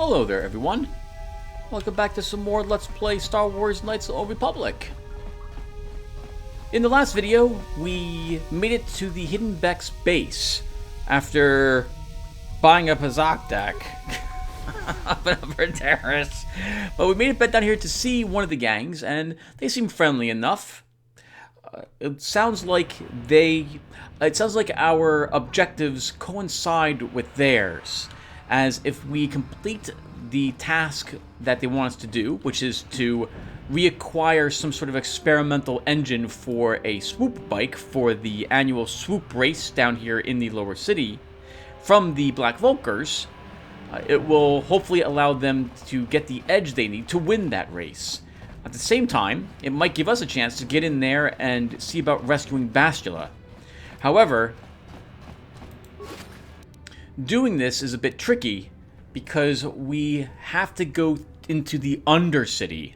Hello there, everyone. Welcome back to some more Let's Play Star Wars Knights of the Old Republic. In the last video, we made it to the Hidden Beck's base after buying up a Zok deck up and over Taris. But we made it back down here to see one of the gangs, and they seem friendly enough. It sounds like our objectives coincide with theirs, as if we complete the task that they want us to do, which is to reacquire some sort of experimental engine for a swoop bike for the annual swoop race down here in the lower city from the Black Vulkars, it will hopefully allow them to get the edge they need to win that race. At the same time, it might give us a chance to get in there and see about rescuing Bastila. However, doing this is a bit tricky because we have to go into the Undercity.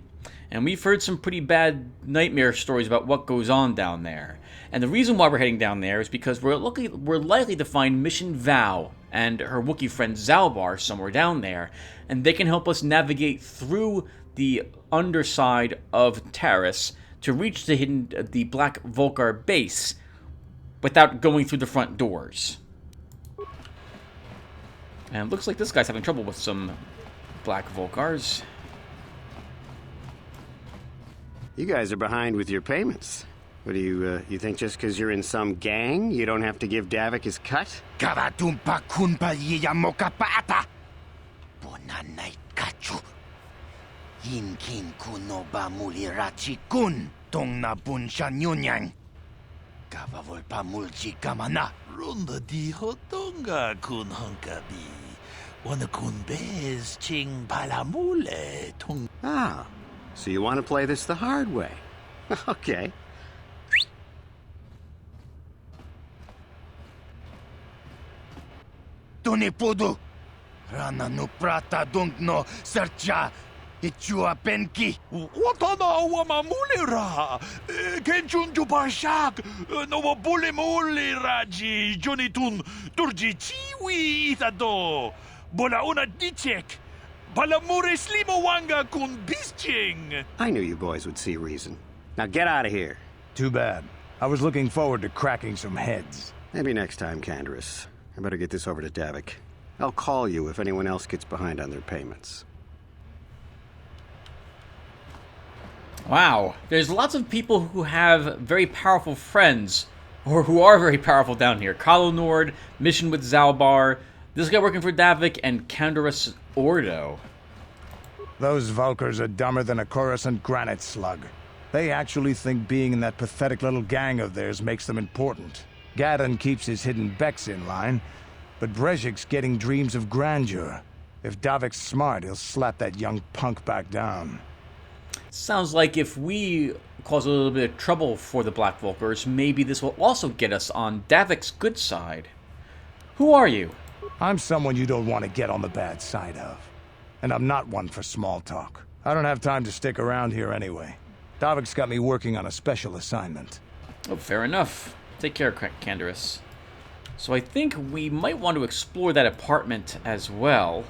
And we've heard some pretty bad nightmare stories about what goes on down there. And the reason why we're heading down there is because we're likely to find Mission Val and her Wookiee friend Zalbar somewhere down there. And they can help us navigate through the underside of Taris to reach the Black Vulkar base without going through the front doors. And it looks like this guy's having trouble with some Black Vulkars. You guys are behind with your payments. What do you think just because you're in some gang, you don't have to give Davik his cut? Karatumpa kunpa yiyamoka paata. Bonanay kachu. Yinkin kuno ba mulirachi kun. Tong na bunshan yunyang. Kavavol pa mulchi kamana. Runda di hotonga kun honkabi. Wana kun bez ching palamule tung. Ah, so you want to play this the hard way. Okay. Tunipudu. Rana no prata dungno sercha. Ichua penki. Watana wamamulira. Kenchunju barshak. No bulimuli raji. Jonitun turji chiwi itado. Bola una dichek. Palamure slimo wanga kun bisching. I knew you boys would see reason. Now get out of here. Too bad. I was looking forward to cracking some heads. Maybe next time, Canderous. I better get this over to Davik. I'll call you if anyone else gets behind on their payments. Wow, there's lots of people who have very powerful friends, or who are very powerful down here. KotOR, Mission with Zalbar, this guy working for Davik, and Canderous Ordo. Those Vulkars are dumber than a Coruscant granite slug. They actually think being in that pathetic little gang of theirs makes them important. Gadon keeps his hidden Becks in line, but Brezhik's getting dreams of grandeur. If Davik's smart, he'll slap that young punk back down. Sounds like if we cause a little bit of trouble for the Black Vulkars, maybe this will also get us on Davik's good side. Who are you? I'm someone you don't want to get on the bad side of. And I'm not one for small talk. I don't have time to stick around here anyway. Davik's got me working on a special assignment. Oh, fair enough. Take care, Canderous. So I think we might want to explore that apartment as well.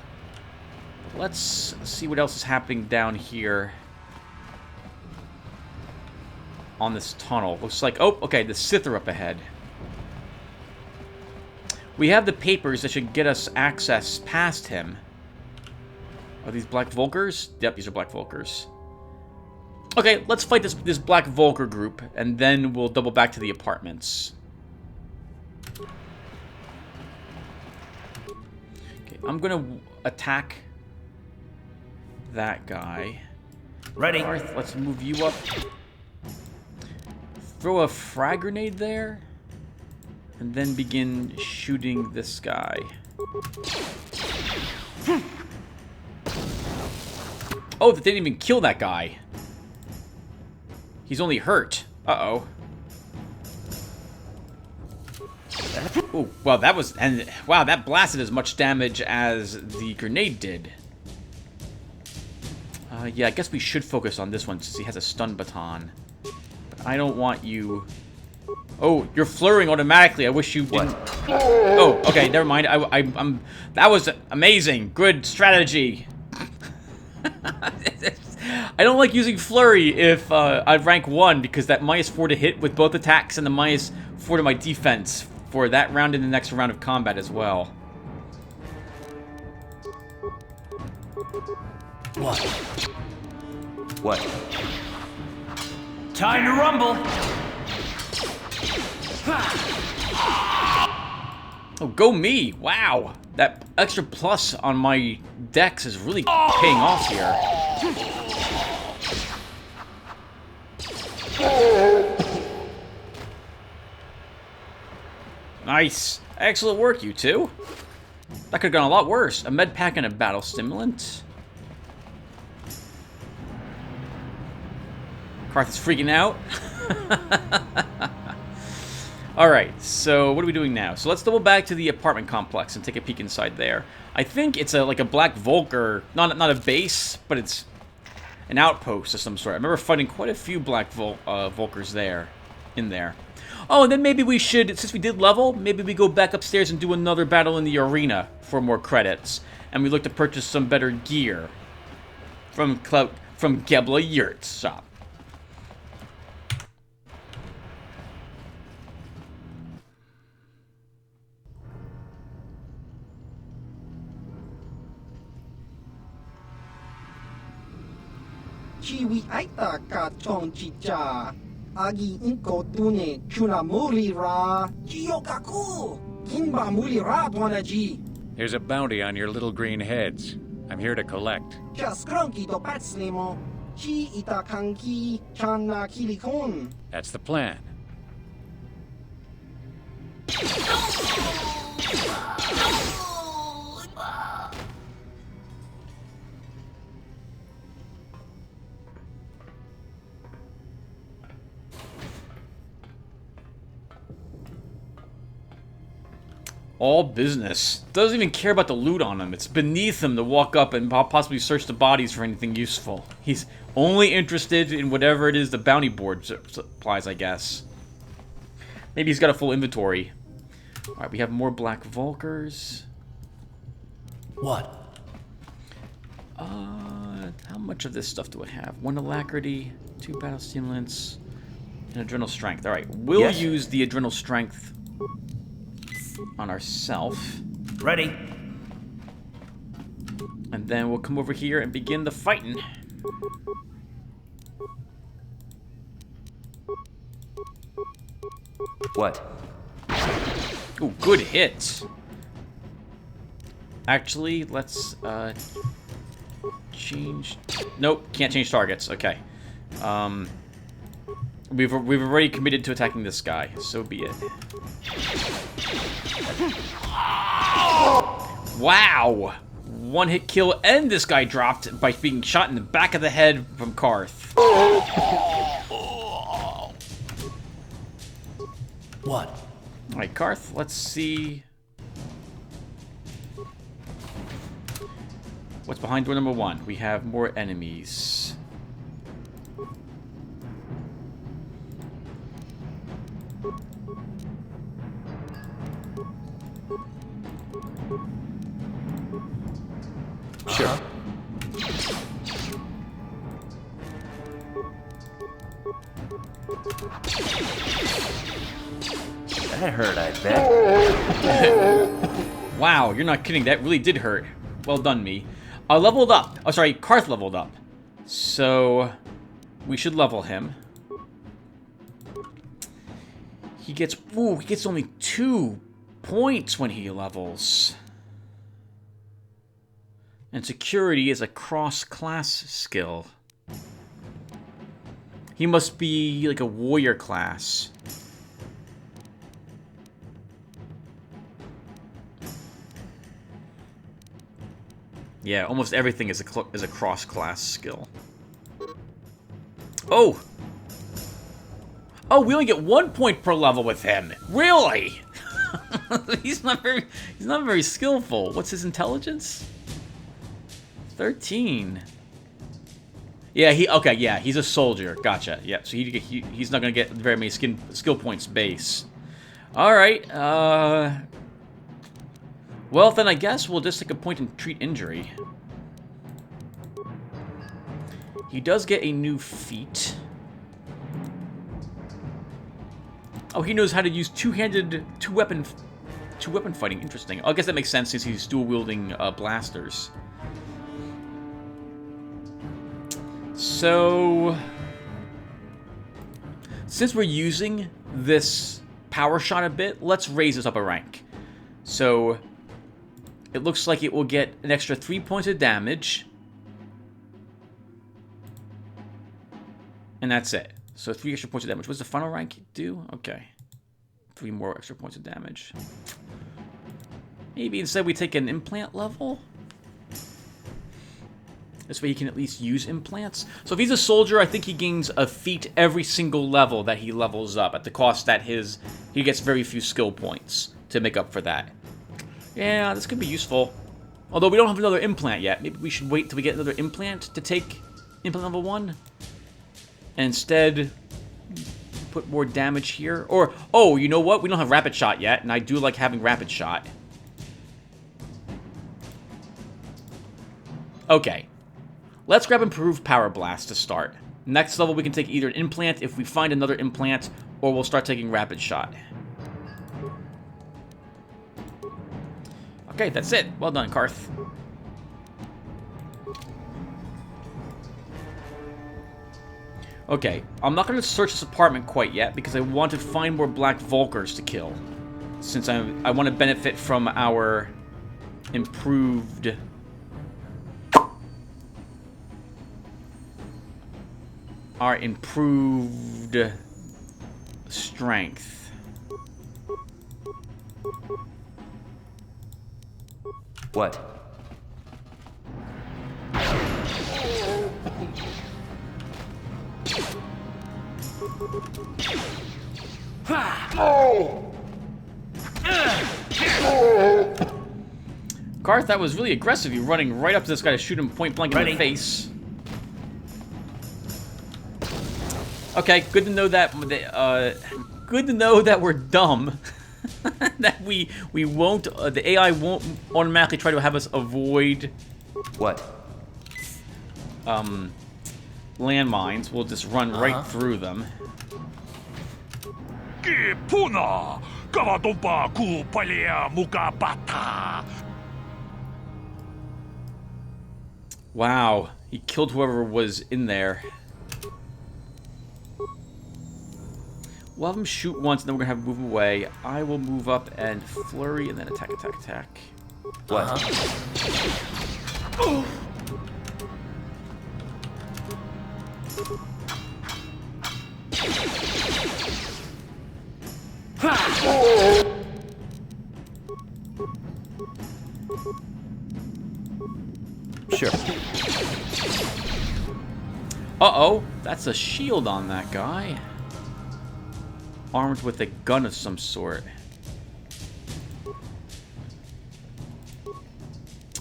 Let's see what else is happening down here on this tunnel. Looks like, oh, okay, the Sith are up ahead. We have the papers that should get us access past him. Are these Black Vulkars? Yep, these are Black Vulkars. Okay, let's fight this Black Vulkar group, and then we'll double back to the apartments. Okay, I'm gonna attack that guy. Ready. Darth, let's move you up. Throw a frag grenade there, and then begin shooting this guy. Oh, that didn't even kill that guy. He's only hurt. Uh-oh. Oh, well, that was... And wow, that blasted as much damage as the grenade did. Yeah, I guess we should focus on this one since he has a stun baton. But I don't want you Oh, you're flurrying automatically. I wish you didn't. Oh, okay, never mind. I'm. That was amazing. Good strategy. I don't like using flurry if I rank 1 because that -4 to hit with both attacks and the -4 to my defense for that round and the next round of combat as well. What? What? Time to rumble! Oh, go me! Wow! That extra plus on my dex is really paying off here. Nice! Excellent work, you two! That could've gone a lot worse. A med pack and a battle stimulant. Karth is freaking out. Alright, so what are we doing now? So let's double back to the apartment complex and take a peek inside there. I think it's like a black Volker, not a base, but it's an outpost of some sort. I remember fighting quite a few black Volkers there, in there. Oh, and then maybe we should, since we did level, maybe we go back upstairs and do another battle in the arena for more credits. And we look to purchase some better gear from Gebla Yurt's shop. Chiwi aita ka chong chicha. Agi inko tune chuna muli ra. Chiyokaku. Kinba muli ra tuanaji. There's a bounty on your little green heads. I'm here to collect. Chaskronki do patslemo. Chi ita kanki chana kilikon. That's the plan. All business. Doesn't even care about the loot on him. It's beneath him to walk up and possibly search the bodies for anything useful. He's only interested in whatever it is the bounty board supplies, I guess. Maybe he's got a full inventory. Alright, we have more black Volkers. What? How much of this stuff do I have? 1 alacrity, 2 battle stimulants, and adrenal strength. Alright, we'll use the adrenal strength on ourself. Ready. And then we'll come over here and begin the fighting. What? Ooh, good hit. Actually, let's change. Nope, can't change targets. Okay. We've already committed to attacking this guy. So be it. Wow! 1-hit kill, and this guy dropped by being shot in the back of the head from Karth. What? Alright, Karth, let's see what's behind door number 1. We have more enemies. Sure. That hurt, I bet. Wow, you're not kidding. That really did hurt. Well done, me. I leveled up. Oh, sorry, Karth leveled up. So, we should level him. He gets only 2 points when he levels. And security is a cross-class skill. He must be like a warrior class. Yeah, almost everything is a cross-class skill. Oh! Oh, we only get 1 point per level with him. Really? He's not very skillful. What's his intelligence? 13. Yeah, he's a soldier. Gotcha. Yeah, so he's not gonna get very many skill points base. Alright, well, then I guess we'll just take a point and treat injury. He does get a new feat. Oh, he knows how to use two-handed, two-weapon fighting. Interesting. I guess that makes sense since he's dual-wielding blasters. So, since we're using this power shot a bit, let's raise this up a rank. So, it looks like it will get an extra 3 points of damage. And that's it. So 3 extra points of damage. What's the final rank do? Okay. 3 more extra points of damage. Maybe instead we take an implant level? This way he can at least use implants. So if he's a soldier, I think he gains a feat every single level that he levels up, at the cost that he gets very few skill points to make up for that. Yeah, this could be useful. Although we don't have another implant yet. Maybe we should wait till we get another implant to take implant level 1. And instead, put more damage here. Or, oh, you know what? We don't have rapid shot yet, and I do like having rapid shot. Okay. Let's grab improved power blast to start. Next level, we can take either an implant if we find another implant, or we'll start taking rapid shot. Okay, that's it. Well done, Karth. Okay, I'm not going to search this apartment quite yet because I want to find more black Vulkars to kill. Since I want to benefit from our improved... strength. What? Karth, that was really aggressive. You running right up to this guy to shoot him point blank in the face. Okay, good to know that. Good to know that we're dumb. That we won't. The AI won't automatically try to have us avoid. What? Landmines. We'll just run right through them. Wow, he killed whoever was in there. We'll have him shoot once, and then we're gonna have him move away. I will move up and flurry, and then attack, attack, attack. What? Sure. Uh-oh, that's a shield on that guy. Armed with a gun of some sort.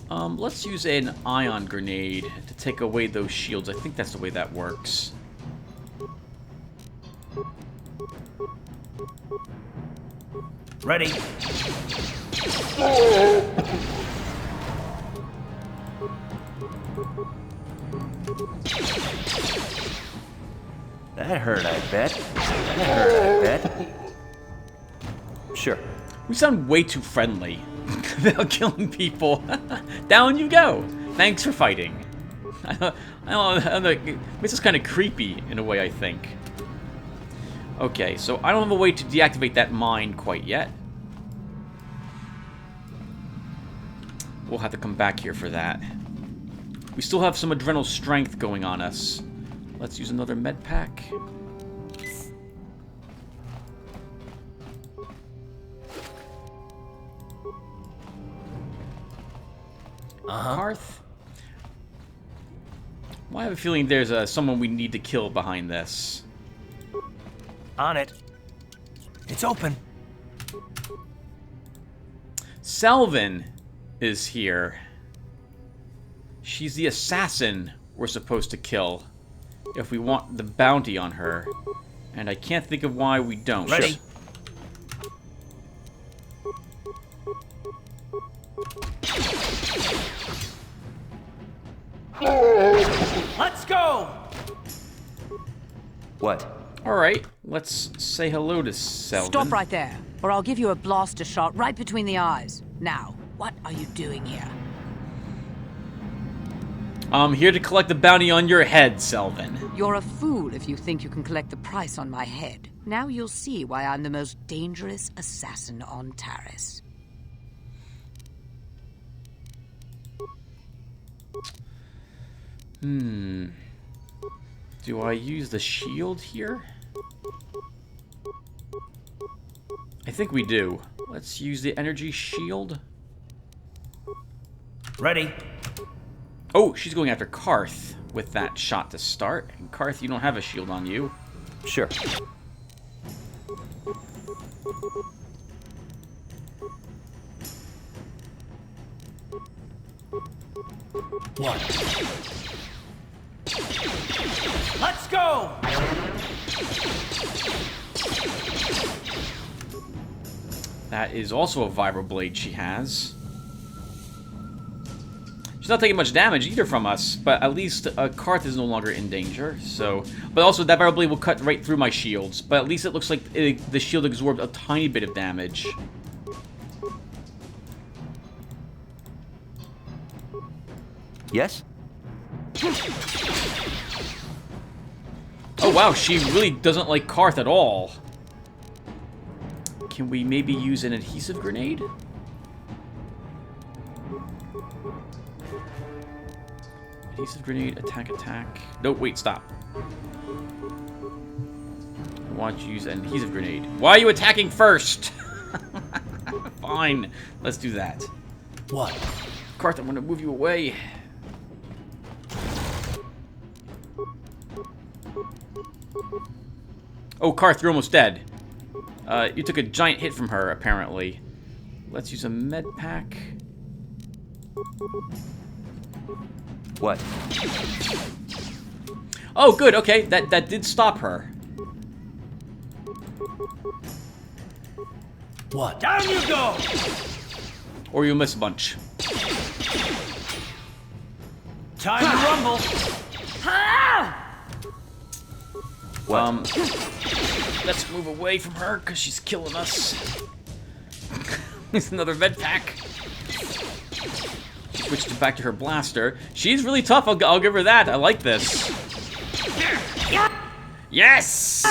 Let's use an ion grenade to take away those shields. I think that's the way that works. Ready. That hurt, I bet. That hurt, I bet. Sure. We sound way too friendly about killing people. Down you go. Thanks for fighting. I don't know, it makes us kind of creepy in a way, I think. Okay, so I don't have a way to deactivate that mine quite yet. We'll have to come back here for that. We still have some adrenal strength going on us. Let's use another med pack. Karth? Well, I have a feeling there's someone we need to kill behind this. On it. It's open. Selvin is here. She's the assassin we're supposed to kill. if we want the bounty on her. And I can't think of why we don't. Ready. Let's go! What? Alright, let's say hello to Selvin. Stop right there, or I'll give you a blaster shot right between the eyes. Now, what are you doing here? I'm here to collect the bounty on your head, Selvin. You're a fool if you think you can collect the price on my head. Now you'll see why I'm the most dangerous assassin on Taris. Do I use the shield here? I think we do. Let's use the energy shield. Ready. Oh, she's going after Karth with that shot to start. And Karth, you don't have a shield on you. Sure. What? Let's go! That is also a vibroblade she has. She's not taking much damage either from us, but at least Karth is no longer in danger. So, but also that vibroblade will cut right through my shields. But at least it looks like the shield absorbed a tiny bit of damage. Yes? Oh wow, she really doesn't like Karth at all. Can we maybe use an adhesive grenade? Adhesive grenade, attack, attack. No, wait, stop. I want you to use an adhesive grenade. Why are you attacking first? Fine, let's do that. What? Karth, I'm gonna move you away. Oh, Karth, you're almost dead. You took a giant hit from her, apparently. Let's use a med pack. What? Oh, good. Okay, that did stop her. What? Down you go! Or you'll miss a bunch. Time to rumble! Let's move away from her because she's killing us. There's another med pack. She switched back to her blaster. She's really tough. I'll give her that. I like this. Yes!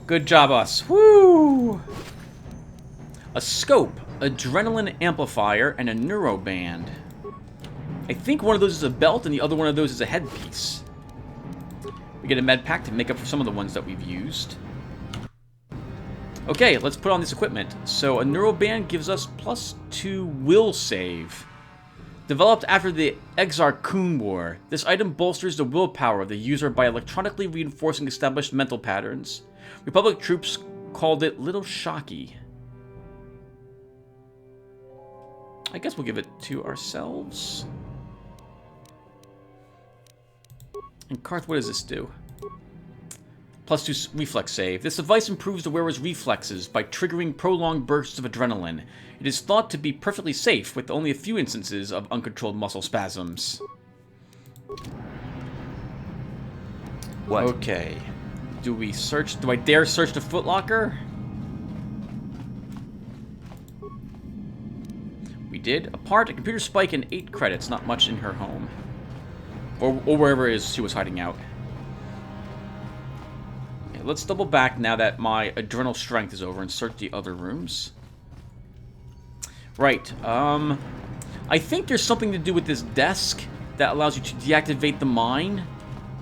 Good job, us. Woo! A scope, adrenaline amplifier, and a neuroband. I think one of those is a belt and the other one of those is a headpiece. We get a med pack to make up for some of the ones that we've used. Okay, let's put on this equipment. So a neuroband gives us +2 will save. Developed after the Exar Kun War, this item bolsters the willpower of the user by electronically reinforcing established mental patterns. Republic troops called it Little Shocky. I guess we'll give it to ourselves. And Karth, what does this do? +2 reflex save. This device improves the wearer's reflexes by triggering prolonged bursts of adrenaline. It is thought to be perfectly safe, with only a few instances of uncontrolled muscle spasms. What? Okay. Do we search? Do I dare search the footlocker? We did. A part, a computer spike, and 8 credits. Not much in her home. Or wherever it is she was hiding out. Okay, let's double back now that my adrenal strength is over and search the other rooms. Right, I think there's something to do with this desk that allows you to deactivate the mine.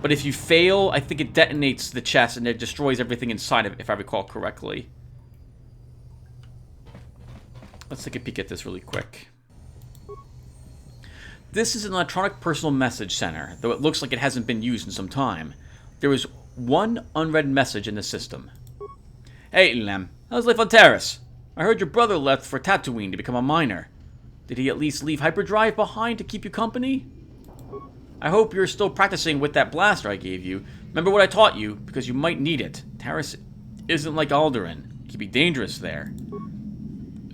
But if you fail, I think it detonates the chest and it destroys everything inside of it, if I recall correctly. Let's take a peek at this really quick. This is an electronic personal message center, though it looks like it hasn't been used in some time. There is one unread message in the system. Hey, Lem, how's life on Taris? I heard your brother left for Tatooine to become a miner. Did he at least leave hyperdrive behind to keep you company? I hope you're still practicing with that blaster I gave you. Remember what I taught you, because you might need it. Taris isn't like Alderaan. It can be dangerous there.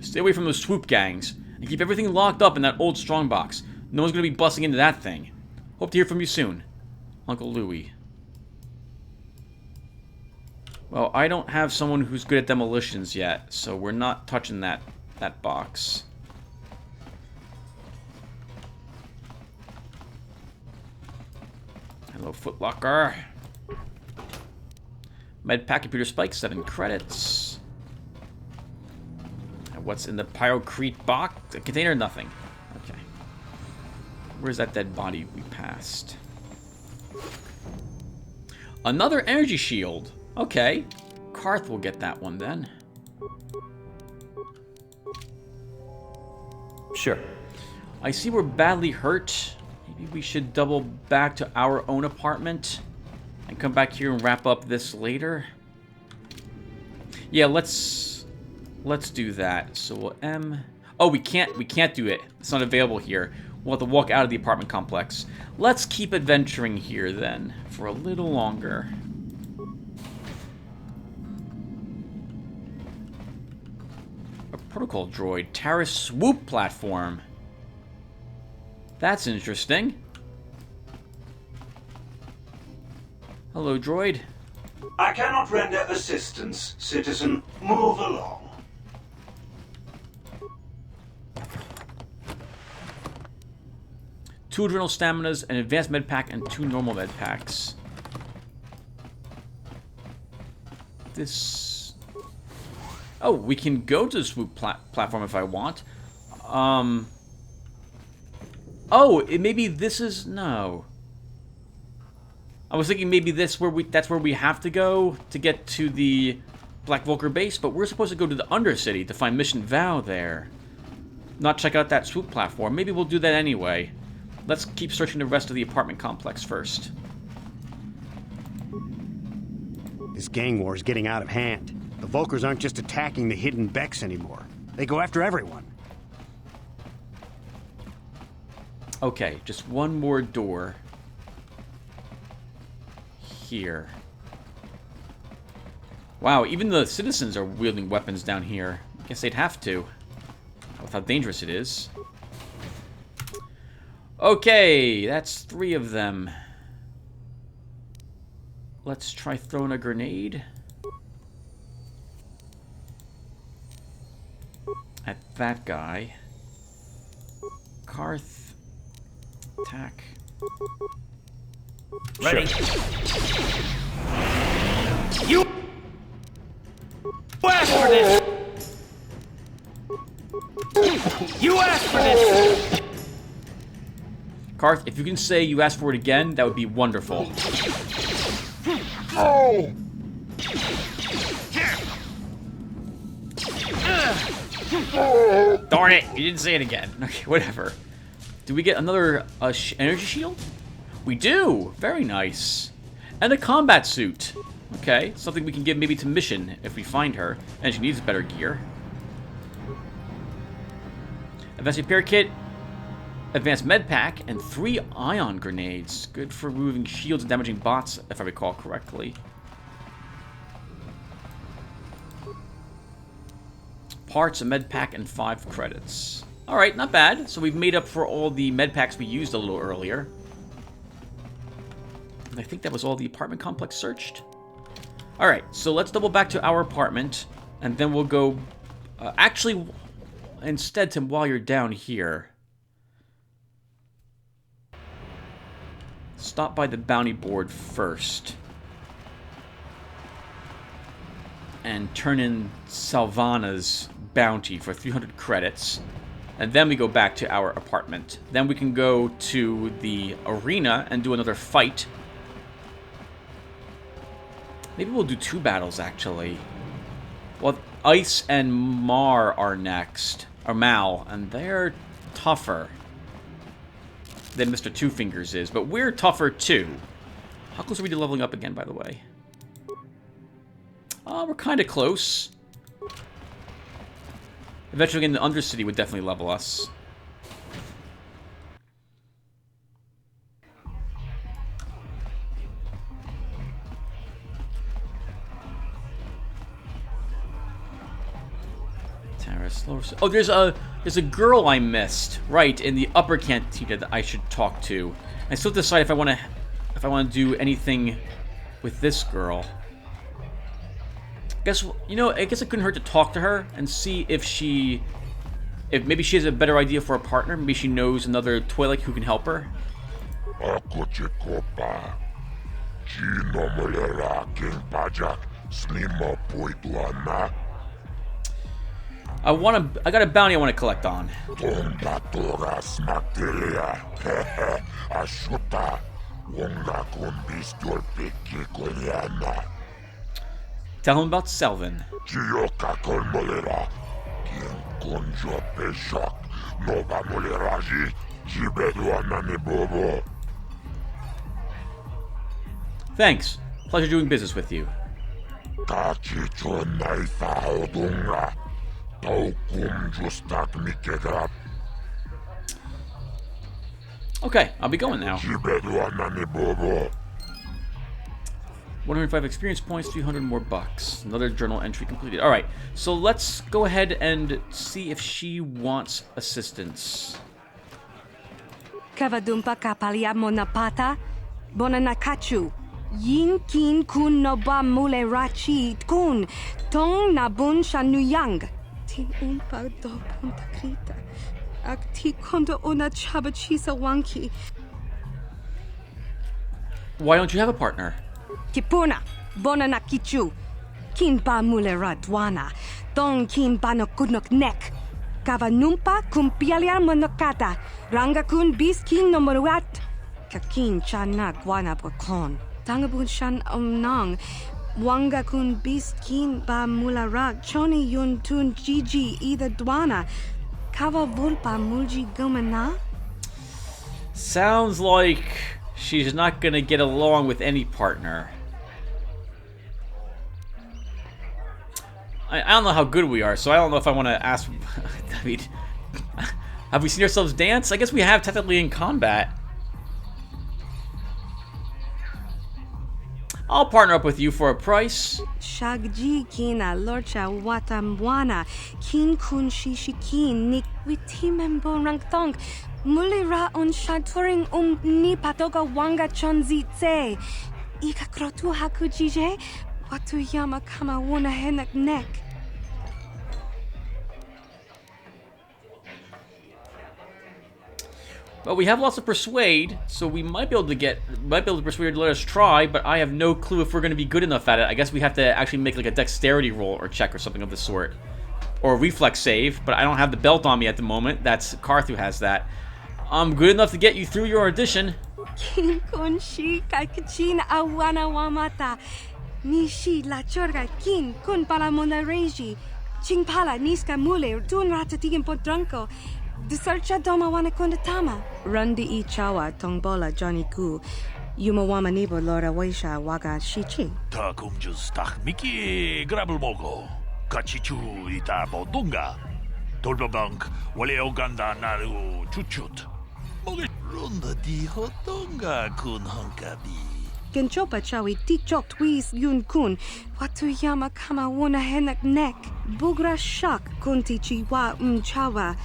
Stay away from those swoop gangs, and keep everything locked up in that old strongbox. No one's going to be busting into that thing. Hope to hear from you soon. Uncle Louie. Well, I don't have someone who's good at demolitions yet, so we're not touching that box. Hello, Footlocker. Medpack computer spike, 7 credits. And what's in the pyrocrete box? The container, nothing. Okay. Where's that dead body we passed? Another energy shield. Okay. Karth will get that one then. Sure. I see we're badly hurt. Maybe we should double back to our own apartment and come back here and wrap up this later. Yeah, let's do that. So we'll Oh, we can't do it. It's not available here. We'll have to walk out of the apartment complex. Let's keep adventuring here then for a little longer. A protocol droid, Taris swoop platform. That's interesting. Hello, droid. I cannot render assistance, citizen. Move along. Two adrenal staminas, an advanced med pack, and 2 normal med packs. This... Oh, we can go to the swoop platform if I want. Oh, maybe this is... No. I was thinking maybe that's where we have to go to get to the Black Vulcar base, but we're supposed to go to the Undercity to find Mission Vow there. Not check out that swoop platform. Maybe we'll do that anyway. Let's keep searching the rest of the apartment complex first. This gang war is getting out of hand. The Vulcars aren't just attacking the hidden Becks anymore. They go after everyone. Okay, just one more door. Here. Wow, even the citizens are wielding weapons down here. I guess they'd have to, with how dangerous it is. Okay, that's 3 of them. Let's try throwing a grenade at that guy. Karth, attack. Ready. You asked for this! You asked for this! Karth, if you can say you asked for it again, that would be wonderful. Oh! Darn it! You didn't say it again. Okay, whatever. Do we get another energy shield? We do! Very nice. And a combat suit. Okay, something we can give maybe to Mission if we find her. And she needs better gear. Advanced repair kit. Advanced med pack. And 3 ion grenades. Good for removing shields and damaging bots, if I recall correctly. Parts, a med pack, and 5 credits. Alright, not bad. So we've made up for all the med packs we used a little earlier. And I think that was all the apartment complex searched. Alright, so let's double back to our apartment. And then we'll go... actually, instead, Tim, while you're down here... stop by the bounty board first. And turn in Salvana's bounty for 300 credits. And then we go back to our apartment. Then we can go to the arena and do another fight. Maybe we'll do 2 battles, actually. Well, Ice and Mar are next. Or Mal. And they're tougher than Mr. Two Fingers is. But we're tougher, too. How close are we to leveling up again, by the way? We're kind of close. Eventually, in the Undercity would definitely level us. Oh, there's a girl I missed, right, in the upper cantina that I should talk to. I still decide if I want to do anything with this girl. I guess it couldn't hurt to talk to her and see if maybe she has a better idea for a partner. Maybe she knows another Twi'lek who can help her. I got a bounty I want to collect on. Tell him about Selvin. Thanks. Pleasure doing business with you. Okay, I'll be going now. 105 experience points, 300 more bucks. Another journal entry completed. Alright, so let's go ahead and see if she wants assistance. Kavadumpa kapalia monapata, bonanakachu. Yin kin kun noba mule rachi kun, tong nabun shanuyang. Tin umpa do punta krita. Akti kondo ona chabachisa wanki. Why don't you have a partner? Kipuna, bonanakichu. Kin ba mule radwana, tong kin ba no kunok nek. Kavanumpa kumpialia monokata, ranga kun bis kin no moruat. Kakin chana guana bokon. Tangabun shan omnang. Wanga kun bis kin ba mularak. Choni yun tun gigi either dwana. Kava vulpa mulji gumana? Sounds like she's not gonna get along with any partner. I don't know how good we are, so I don't know if I want to ask. I mean, have we seen ourselves dance? I guess we have, technically, in combat. I'll partner up with you for a price. Shagji kina lorcha watamwana kin kun shishikin nik witimembo rangtong mulira on shaturing ni patoga wanga chonzitse ika krotu hakujije watu yama kama wona henak nek. Well, we have lots of persuade, so we might be able to persuade her to let us try, but I have no clue if we're going to be good enough at it. I guess we have to actually make like a dexterity roll or check or something of the sort. Or a reflex save, but I don't have the belt on me at the moment. That's Carthu has that. I'm good enough to get you through your audition. Kin kun shi kakichin awana wamata. Nishi la chorga kin kun palamona reji. Chingpala niska mule tun ratatigen potranko. Disarcha doma wana kondatama. Rundi I chawa tongbola Johnny Ku. Yumawama nibo lora waisha waga shichi. Ta kumjus tak miki grabel mogo. Kachichu ita bodunga. Tolbabank wale oganda naru chuchut. Moge runda di hotonga kun honkabi. Genchopa chawi tikchok twis yun kun. Watu yama kama wona henak nek. Bugra shak kunti chiwa chawa.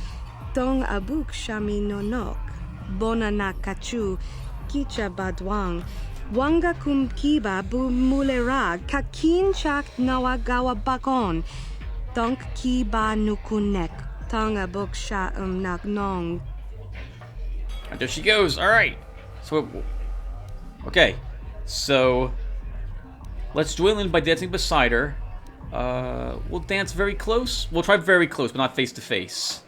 Dong abuk shami nonok. Bona na kachu. Kicha badwang. Wanga kum kiba bu mulera. Kakin chak nawagawa bakon. Donk kiba nukunek. Tong abuk sha nak nong. And there she goes. Alright. So, okay. So, let's duel in by dancing beside her. We'll dance very close. We'll try very close, but not face to face.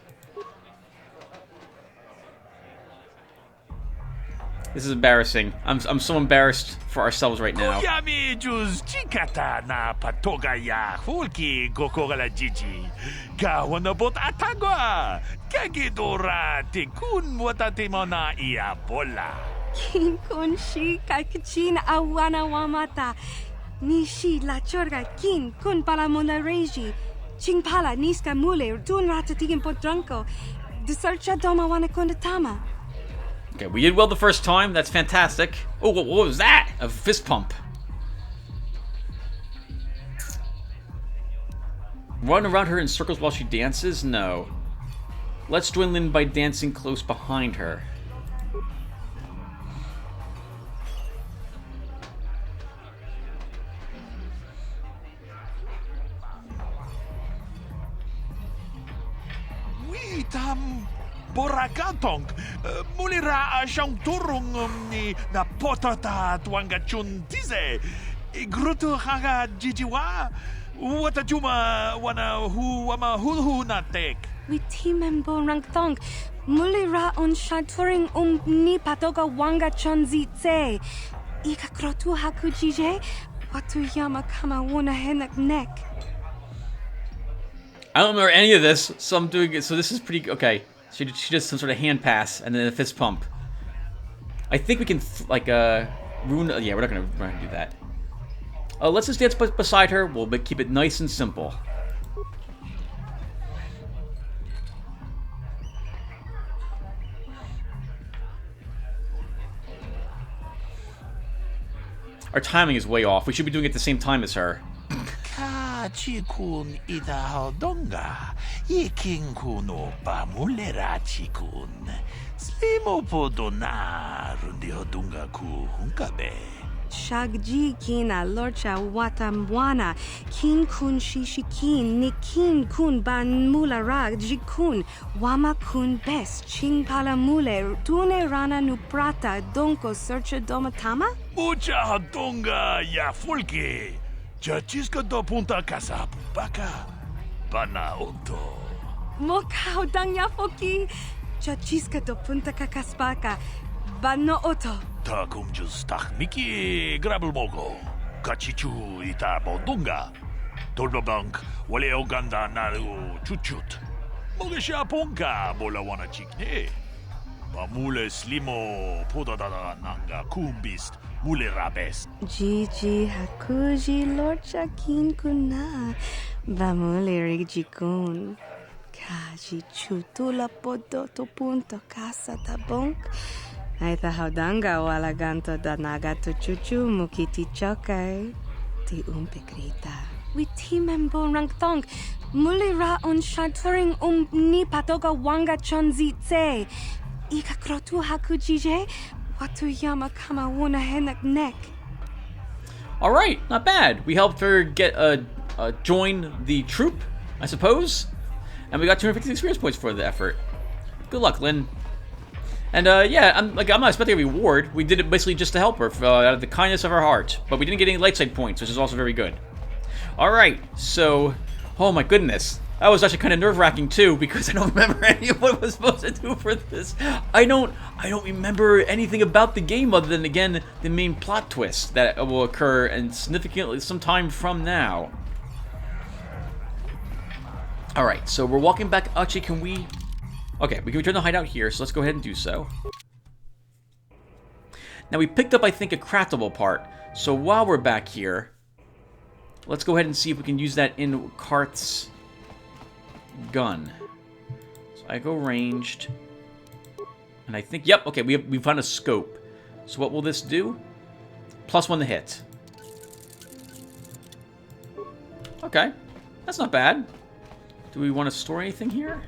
This is embarrassing. I'm so embarrassed for ourselves right now. Yami juz chikata na patoga ya hulki gokogala jiji. Gawana bot atagwa. Kagidora te kun watate mona ia bola. Kin kun shi kakichin awana wamata. Nishi la chorga kin kun palamona reji. Chingpala niska mule tun ratatigen potranko. Disarcha doma wana kondatama. Okay, we did well the first time. That's fantastic. Oh, what was that? A fist pump. Run around her in circles while she dances? No. Let's join Lin by dancing close behind her. Tam Borakatong Mulira siyang turong ni na potata tuangachun tize. Igruto haga jijiwa. Watajuma wana hu wama hulhu na tek. We timembo rangthong. Mulira on shaturing ni patoga wanga chonzitse. Ika krotu hakujije. Watu yama kama wona henak neck. I don't remember any of this, so I'm doing it. So this is pretty okay. She does some sort of hand pass and then a fist pump. I think we can ruin. Yeah, we're not gonna do that. Let's just dance beside her. We'll keep it nice and simple. Our timing is way off. We should be doing it at the same time as her. Chikun ida donga iking kuno pamulera chikun slimo podona rundi hodunga ku hunkabe Shagji kina lorcha watamwana kin kun shishikin nikin kun ban mulara jikun wama kun best ching pala mule tune rana nuprata donko searcha domatama mucha hodunga ya fulke Chachiska do punta casa pupaka Pana oto Mokao danya foki Chachiska do punta kakaspaka Bano oto Takum jus miki grabel mogo Kachichu ita bodunga Tolbabank wale oganda naru chuchut Mogesha ponka bola wana chikne Pamule slimo podadada nanga kumbist Mule rabes. Gigi hakuji lord chakin kuna Bamule rigikun Kaji chutula podo to punto casa tabonk Aita haudanga wala ganto danaga to chuchu mukiti chokai Ti umpekrita We timembo rangthong Mulira on shaturing ni patoga wanga chonzitse Ika krotu hakujije Watu yama kama wona henak neck. All right, not bad. We helped her get join the troop, I suppose, and we got 250 experience points for the effort. Good luck, Lin. And yeah, I'm not expecting a reward. We did it basically just to help her out of the kindness of our heart, but we didn't get any light side points, which is also very good. All right, so oh my goodness. That was actually kind of nerve-wracking too, because I don't remember any of what I was supposed to do for this. I don't remember anything about the game other than, again, the main plot twist that will occur and significantly some time from now. Alright, so we're walking back. Actually, can we... Okay, we can return the hideout here, so let's go ahead and do so. Now, we picked up, I think, a craftable part. So while we're back here, let's go ahead and see if we can use that in Karth's gun. So I go ranged, and I think, yep, okay, we found a scope. So what will this do? +1 to hit. Okay, that's not bad. Do we want to store anything here?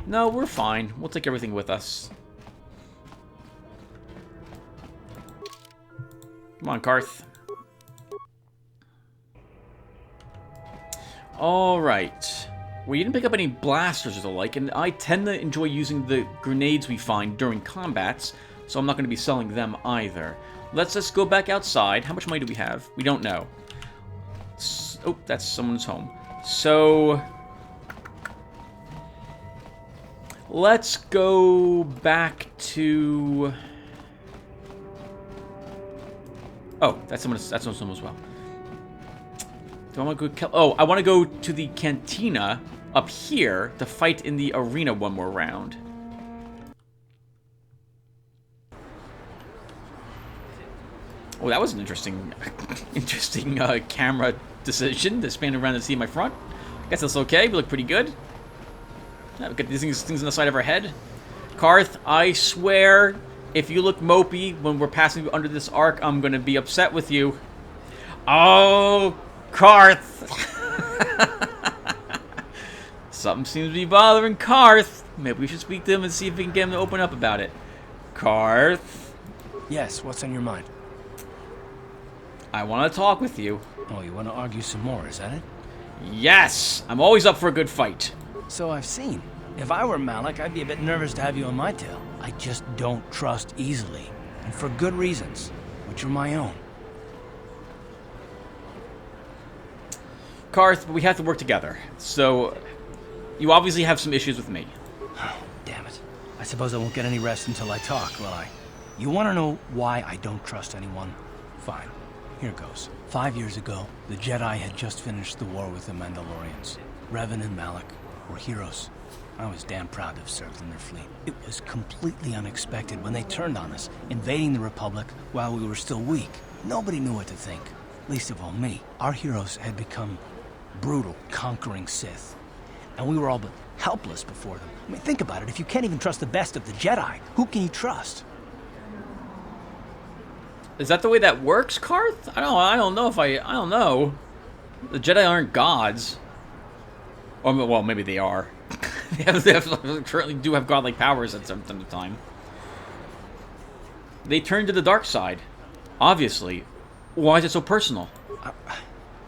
No, we're fine. We'll take everything with us. Come on, Karth. Alright. We didn't pick up any blasters or the like, and I tend to enjoy using the grenades we find during combats, so I'm not going to be selling them either. Let's just go back outside. How much money do we have? We don't know. Oh, that's someone's home. So... let's go back to... oh, that's someone as well. Do I want to go... oh, I want to go to the cantina up here to fight in the arena one more round. Oh, that was an interesting camera decision to span around and see my front. Guess that's okay. We look pretty good. Yeah, we got these things on the side of our head. Karth, I swear, if you look mopey when we're passing under this arc, I'm going to be upset with you. Oh, Karth! Something seems to be bothering Karth. Maybe we should speak to him and see if we can get him to open up about it. Karth? Yes, what's on your mind? I want to talk with you. Oh, you want to argue some more, is that it? Yes! I'm always up for a good fight. So I've seen. If I were Malak, I'd be a bit nervous to have you on my tail. I just don't trust easily. And for good reasons, which are my own. Karth, we have to work together. So, you obviously have some issues with me. Oh, damn it. I suppose I won't get any rest until I talk, will I? You want to know why I don't trust anyone? Fine. Here goes. 5 years ago, the Jedi had just finished the war with the Mandalorians. Revan and Malak were heroes. I was damn proud to have served in their fleet. It was completely unexpected when they turned on us, invading the Republic while we were still weak. Nobody knew what to think, least of all me. Our heroes had become brutal, conquering Sith, and we were all but helpless before them. I mean, think about it. If you can't even trust the best of the Jedi, who can you trust? Is that the way that works, Karth? I don't know. The Jedi aren't gods. Or, well, maybe they are. they currently do have godlike powers at some time. They turn to the dark side. Obviously. Why is it so personal?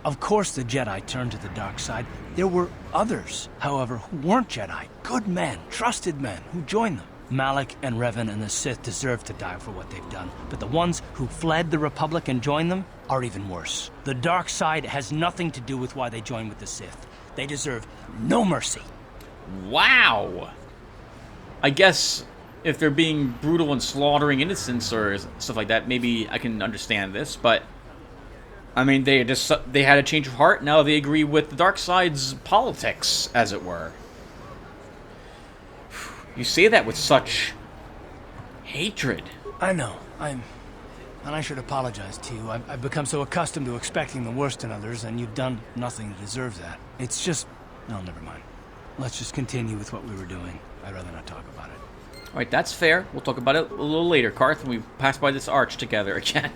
Of course the Jedi turned to the dark side. There were others, however, who weren't Jedi. Good men, trusted men, who joined them. Malak and Revan and the Sith deserve to die for what they've done, but the ones who fled the Republic and joined them are even worse. The dark side has nothing to do with why they joined with the Sith. They deserve no mercy. Wow! I guess if they're being brutal and slaughtering innocents or stuff like that, maybe I can understand this, but I mean, they had a change of heart. Now they agree with the dark side's politics, as it were. You say that with such hatred. I know. And I should apologize to you. I've become so accustomed to expecting the worst in others, and you've done nothing to deserve that. It's just... No, never mind. Let's just continue with what we were doing. I'd rather not talk about it. Alright, that's fair. We'll talk about it a little later, Karth, when we pass by this arch together again.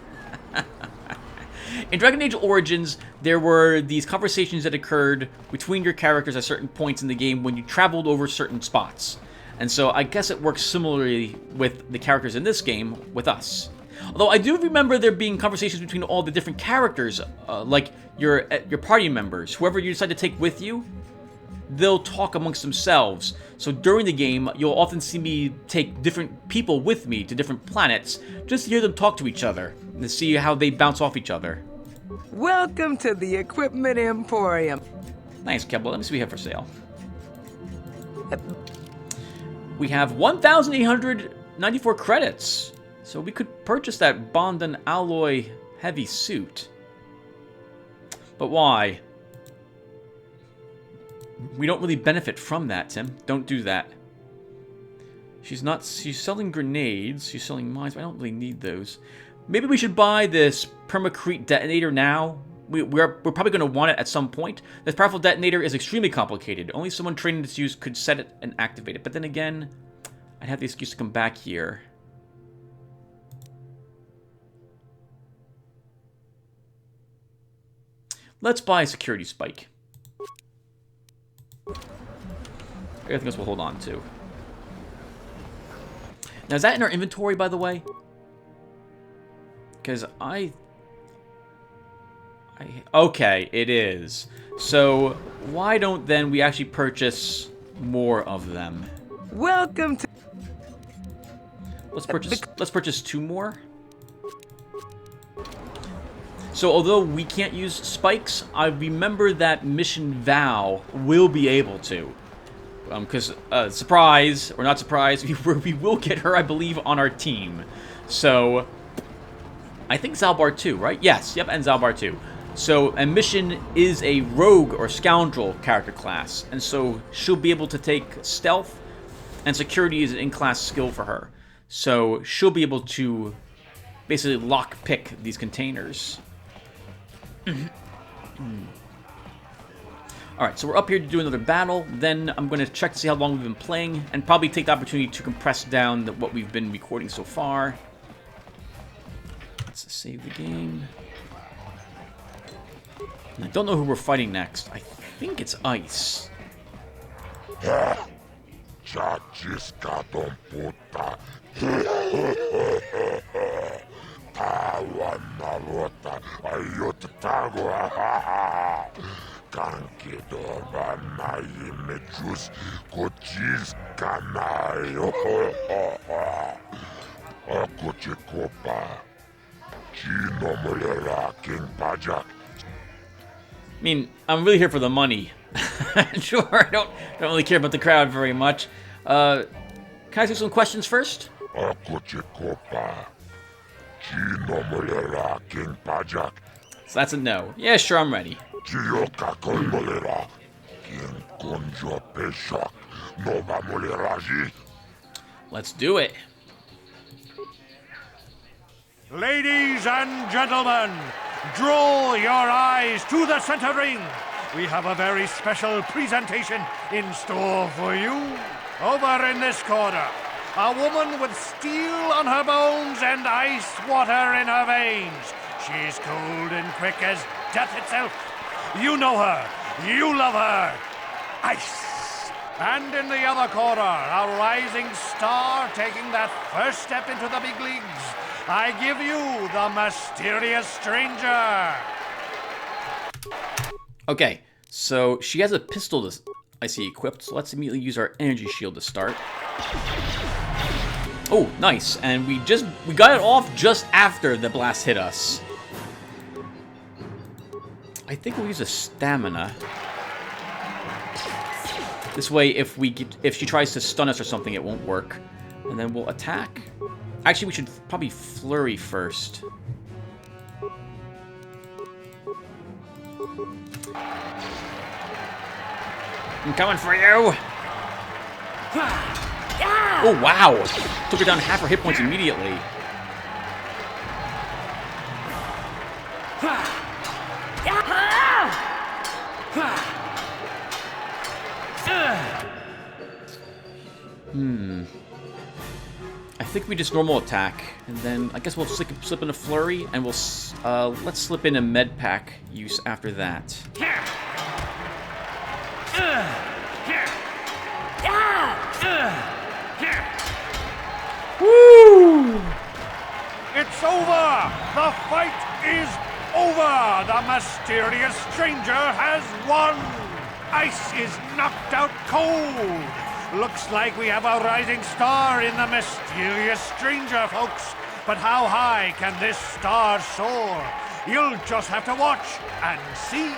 In Dragon Age Origins, there were these conversations that occurred between your characters at certain points in the game when you traveled over certain spots. And so I guess it works similarly with the characters in this game with us. Although I do remember there being conversations between all the different characters, like your party members. Whoever you decide to take with you, they'll talk amongst themselves. So during the game, you'll often see me take different people with me to different planets, just to hear them talk to each other, and to see how they bounce off each other. Welcome to the Equipment Emporium. Nice, Kebla. Let me see what we have for sale. We have 1,894 credits. So we could purchase that Bondon alloy heavy suit. But why? We don't really benefit from that, Tim. Don't do that. She's selling grenades. She's selling mines, but I don't really need those. Maybe we should buy this permacrete detonator now. We're probably going to want it at some point. This powerful detonator is extremely complicated. Only someone trained in its use could set it and activate it. But then again, I'd have the excuse to come back here. Let's buy a security spike. Everything else we'll hold on to. Now, is that in our inventory, by the way? Because okay, it is. So, why don't then we actually purchase more of them? Welcome to... Let's purchase 2 more. So, although we can't use spikes, I remember that Mission Vow will be able to. Because, surprise, or not surprise, we will get her, I believe, on our team. So, I think Zalbar 2, right? Yes, yep, and Zalbar 2. So, and Mission is a rogue or scoundrel character class, and so she'll be able to take stealth, and security is an in-class skill for her. So, she'll be able to basically lock-pick these containers. Alright, so we're up here to do another battle. Then I'm going to check to see how long we've been playing, and probably take the opportunity to compress down what we've been recording so far. Let's save the game. I don't know who we're fighting next. I think it's Ice. I mean, I'm really here for the money. Sure, I don't really care about the crowd very much. Can I do some questions first? So that's a no. Yeah, sure, I'm ready. Let's do it. Ladies and gentlemen, draw your eyes to the center ring. We have a very special presentation in store for you. Over in this corner, a woman with steel on her bones and ice water in her veins. She's cold and quick as death itself. You know her. You love her. Ice. And in the other corner, a rising star taking that first step into the big leagues. I give you the mysterious stranger. Okay, so she has a pistol I see equipped, so let's immediately use our energy shield to start. Oh, nice, and we got it off just after the blast hit us. I think we'll use a stamina. This way, if she tries to stun us or something, it won't work. And then we'll attack. Actually, we should probably flurry first. I'm coming for you! Oh, wow! Took her down half her hit points immediately. I think we just normal attack, and then I guess we'll slip in a flurry, and we'll let's slip in a med pack use after that. Woo! It's over! The fight is over! The mysterious stranger has won! Ice is knocked out cold! Looks like we have a rising star in the mysterious stranger, folks. But how high can this star soar? You'll just have to watch and see.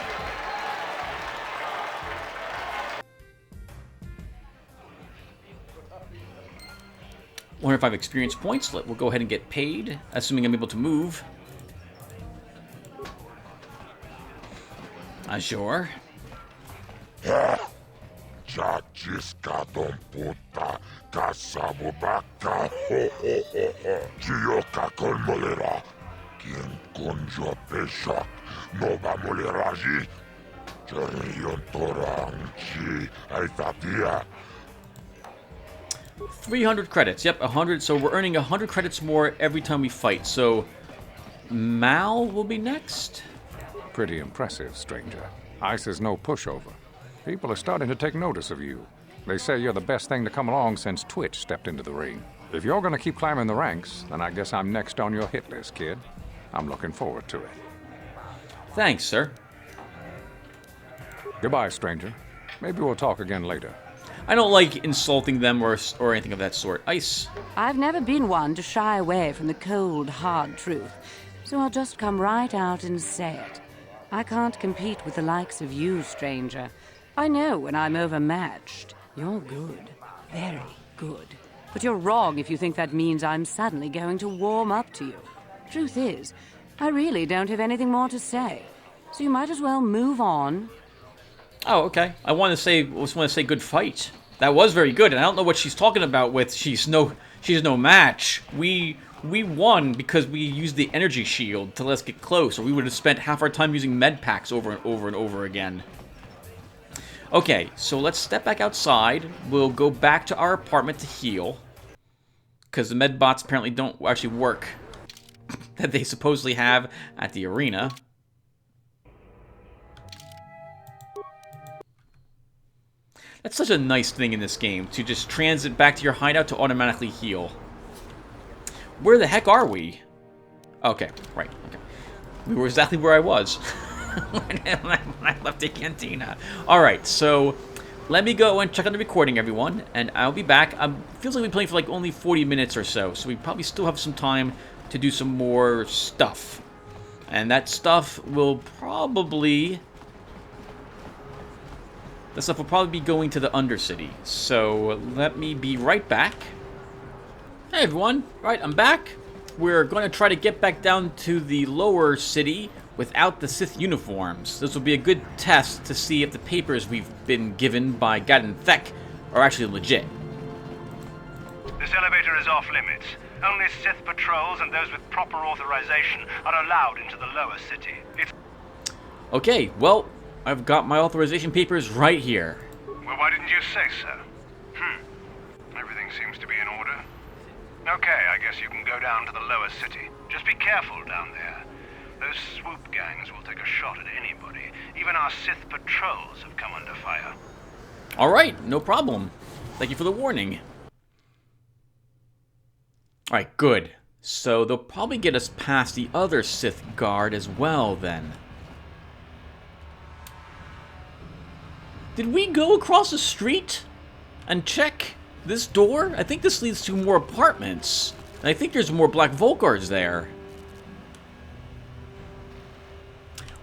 Wonder if I have experience points. We'll go ahead and get paid, assuming I'm able to move. Sure. $300 credits. Yep, 100. So we're earning 100 credits more every time we fight. So Mal will be next. Pretty impressive, stranger. Ice is no pushover. People are starting to take notice of you. They say you're the best thing to come along since Twitch stepped into the ring. If you're going to keep climbing the ranks, then I guess I'm next on your hit list, kid. I'm looking forward to it. Thanks, sir. Goodbye, stranger. Maybe we'll talk again later. I don't like insulting them or anything of that sort. Ice. I've never been one to shy away from the cold, hard truth, so I'll just come right out and say it. I can't compete with the likes of you, stranger. I know when I'm overmatched. You're good. Very good. But you're wrong if you think that means I'm suddenly going to warm up to you. Truth is, I really don't have anything more to say. So you might as well move on. Oh, okay. I just want to say good fight. That was very good, and I don't know what she's talking about with she's no match. We won because we used the energy shield to let us get close, or we would have spent half our time using med packs over and over and over again. Okay, so let's step back outside. We'll go back to our apartment to heal, because the med bots apparently don't actually work that they supposedly have at the arena. That's such a nice thing in this game, to just transit back to your hideout to automatically heal. Where the heck are we? Okay, right, okay. We were exactly where I was when I left the cantina. Alright, so let me go and check on the recording, everyone, and I'll be back. Feels like we've been playing for like only 40 minutes or so we probably still have some time to do some more stuff. And that stuff will probably be going to the Undercity. So let me be right back. Hey everyone, right, I'm back. We're going to try to get back down to the lower city without the Sith uniforms. This will be a good test to see if the papers we've been given by Gaden Thek are actually legit. This elevator is off limits. Only Sith patrols and those with proper authorization are allowed into the lower city. Okay, well, I've got my authorization papers right here. Well, why didn't you say so? Everything seems to be in order. Okay, I guess you can go down to the lower city. Just be careful down there. Those swoop gangs will take a shot at anybody. Even our Sith patrols have come under fire. Alright, no problem. Thank you for the warning. Alright, good. So they'll probably get us past the other Sith guard as well, then. Did we go across the street and check this door? I think this leads to more apartments. And I think there's more Black Vulcars there.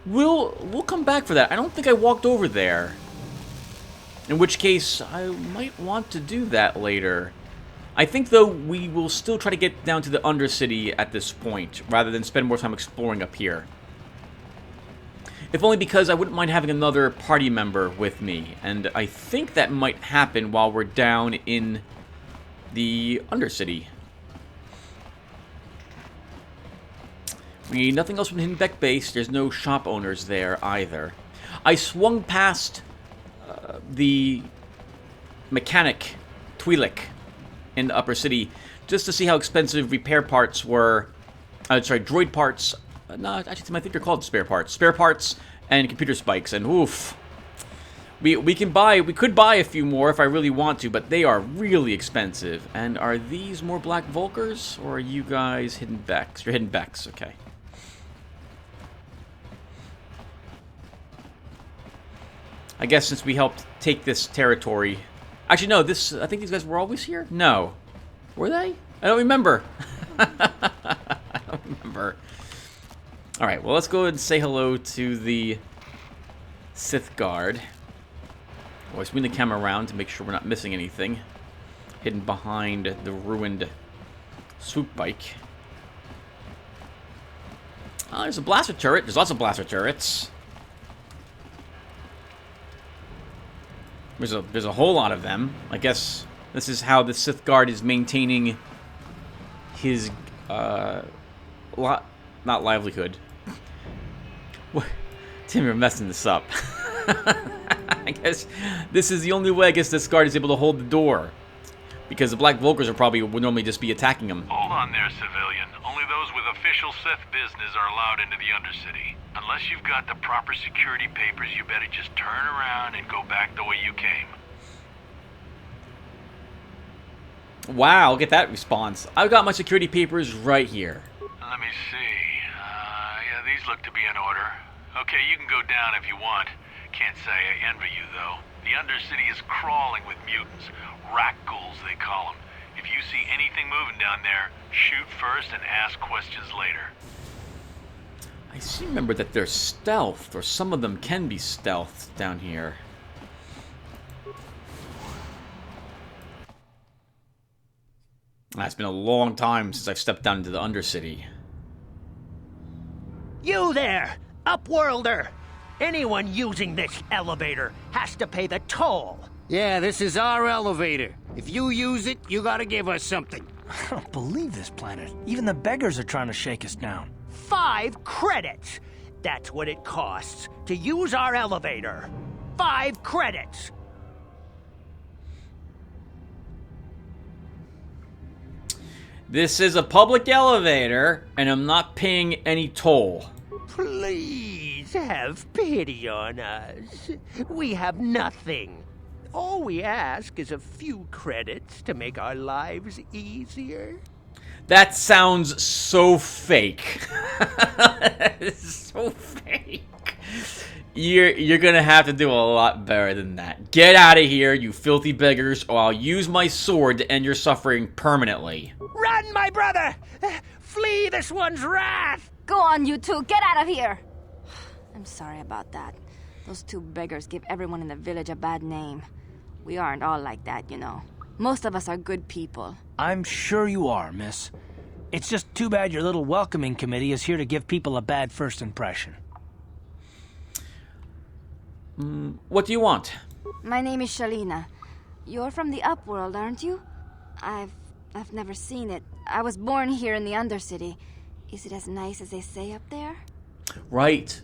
We'll come back for that. I don't think I walked over there. In which case, I might want to do that later. I think, though, we will still try to get down to the Undercity at this point, rather than spend more time exploring up here. If only because I wouldn't mind having another party member with me, and I think that might happen while we're down in the Undercity. We need nothing else from the Hidden Beck base. There's no shop owners there either. I swung past the mechanic, Twi'lek, in the upper city, just to see how expensive repair parts were. Droid parts. No, actually, I think they're called spare parts. Spare parts and computer spikes, and oof. We could buy a few more if I really want to, but they are really expensive. And are these more Black Vulcars, or are you guys Hidden Becks? You're Hidden Becks, okay. I guess since we helped take this territory... Actually, no, I think these guys were always here? No. Were they? I don't remember. I don't remember. Alright, well, let's go ahead and say hello to the Sith Guard. Always swing the camera around to make sure we're not missing anything. Hidden behind the ruined swoop bike. Oh, there's a blaster turret. There's lots of blaster turrets. There's a whole lot of them. I guess this is how the Sith Guard is maintaining his not livelihood. Tim, you're messing this up. I guess this is the only way I guess this guard is able to hold the door. Because the Black Vulcars would normally just be attacking him. Hold on there, civilian. Only those with official Sith business are allowed into the Undercity. Unless you've got the proper security papers, you better just turn around and go back the way you came. Wow, look at that response. I've got my security papers right here. Let me see. Yeah, these look to be in order. Okay, you can go down if you want. Can't say I envy you, though. The Undercity is crawling with mutants. Rat ghouls, they call them. If you see anything moving down there, shoot first and ask questions later. I seem to remember that they're stealthed, or some of them can be stealthed down here. It's been a long time since I've stepped down into the Undercity. You there, Upworlder! Anyone using this elevator has to pay the toll. Yeah, this is our elevator. If you use it, you gotta give us something. I don't believe this planet. Even the beggars are trying to shake us down. 5 credits! That's what it costs to use our elevator. 5 credits! This is a public elevator, and I'm not paying any toll. Please have pity on us. We have nothing. All we ask is a few credits to make our lives easier. That sounds so fake. It's so fake. You're gonna have to do a lot better than that. Get out of here, you filthy beggars, or I'll use my sword to end your suffering permanently. Run, my brother! Flee this one's wrath! Go on, you two. Get out of here! I'm sorry about that. Those two beggars give everyone in the village a bad name. We aren't all like that, you know. Most of us are good people. I'm sure you are, miss. It's just too bad your little welcoming committee is here to give people a bad first impression. What do you want? My name is Shalina. You're from the Upworld, aren't you? I've never seen it. I was born here in the Undercity. Is it as nice as they say up there? Right.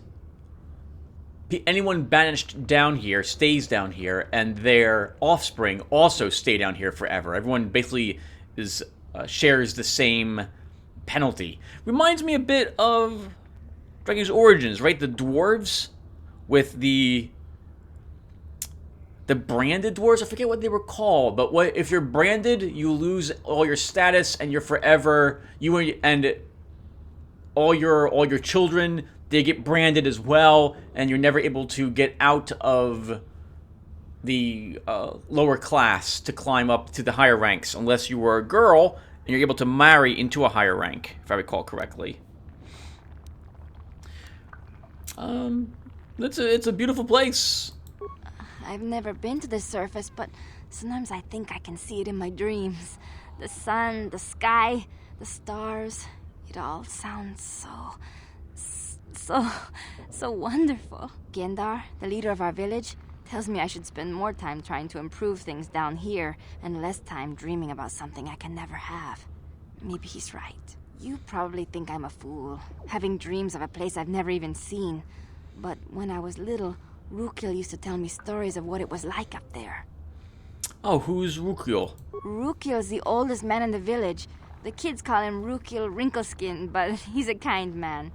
Anyone banished down here stays down here, and their offspring also stay down here forever. Everyone basically shares the same penalty. Reminds me a bit of Dragon Age Origins, right? The dwarves with the branded dwarves. I forget what they were called, but if you're branded, you lose all your status, and you're forever. You and all your children, they get branded as well, and you're never able to get out of the lower class to climb up to the higher ranks unless you were a girl and you're able to marry into a higher rank, if I recall correctly. It's a beautiful place. I've never been to the surface, but sometimes I think I can see it in my dreams. The sun, the sky, the stars. It all sounds so wonderful. Gendar, the leader of our village, tells me I should spend more time trying to improve things down here and less time dreaming about something I can never have. Maybe he's right. You probably think I'm a fool, having dreams of a place I've never even seen. But when I was little, Rukil used to tell me stories of what it was like up there. Oh, who's Rukil? Rukil's the oldest man in the village. The kids call him Rukil Wrinkleskin, but he's a kind man.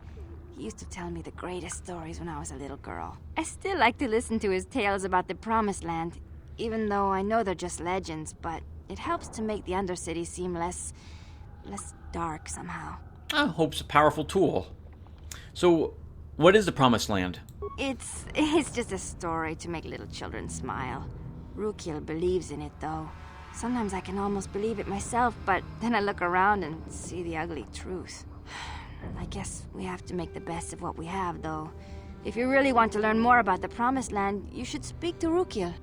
He used to tell me the greatest stories when I was a little girl. I still like to listen to his tales about the Promised Land, even though I know they're just legends, but it helps to make the Undercity seem less dark somehow. Hope's a powerful tool. So, what is the Promised Land? It's just a story to make little children smile. Rukil believes in it, though. Sometimes I can almost believe it myself, but then I look around and see the ugly truth. I guess we have to make the best of what we have, though. If you really want to learn more about the Promised Land, you should speak to Rukil.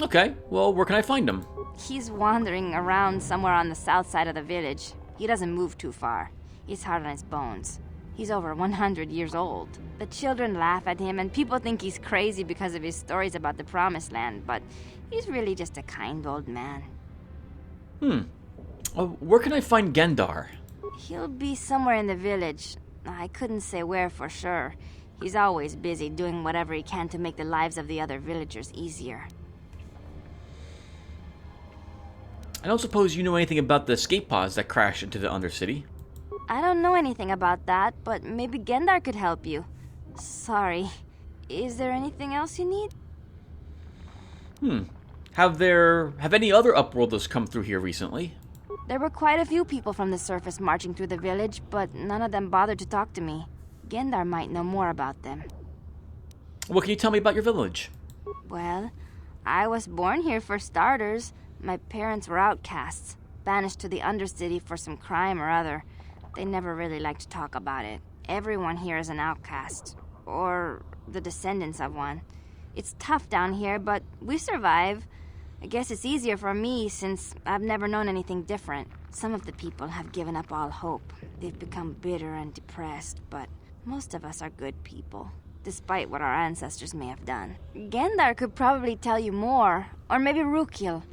Okay, well, where can I find him? He's wandering around somewhere on the south side of the village. He doesn't move too far. He's hard on his bones. He's over 100 years old. The children laugh at him, and people think he's crazy because of his stories about the Promised Land, but he's really just a kind old man. Where can I find Gendar? He'll be somewhere in the village. I couldn't say where for sure. He's always busy doing whatever he can to make the lives of the other villagers easier. I don't suppose you know anything about the escape pods that crashed into the Undercity. I don't know anything about that, but maybe Gendar could help you. Sorry. Is there anything else you need? Have any other Upworlders come through here recently? There were quite a few people from the surface marching through the village, but none of them bothered to talk to me. Gendar might know more about them. What can you tell me about your village? Well, I was born here for starters. My parents were outcasts, banished to the Undercity for some crime or other. They never really liked to talk about it. Everyone here is an outcast, or the descendants of one. It's tough down here, but we survive. I guess it's easier for me since I've never known anything different. Some of the people have given up all hope. They've become bitter and depressed, but most of us are good people, despite what our ancestors may have done. Gendar could probably tell you more, or maybe Rukil.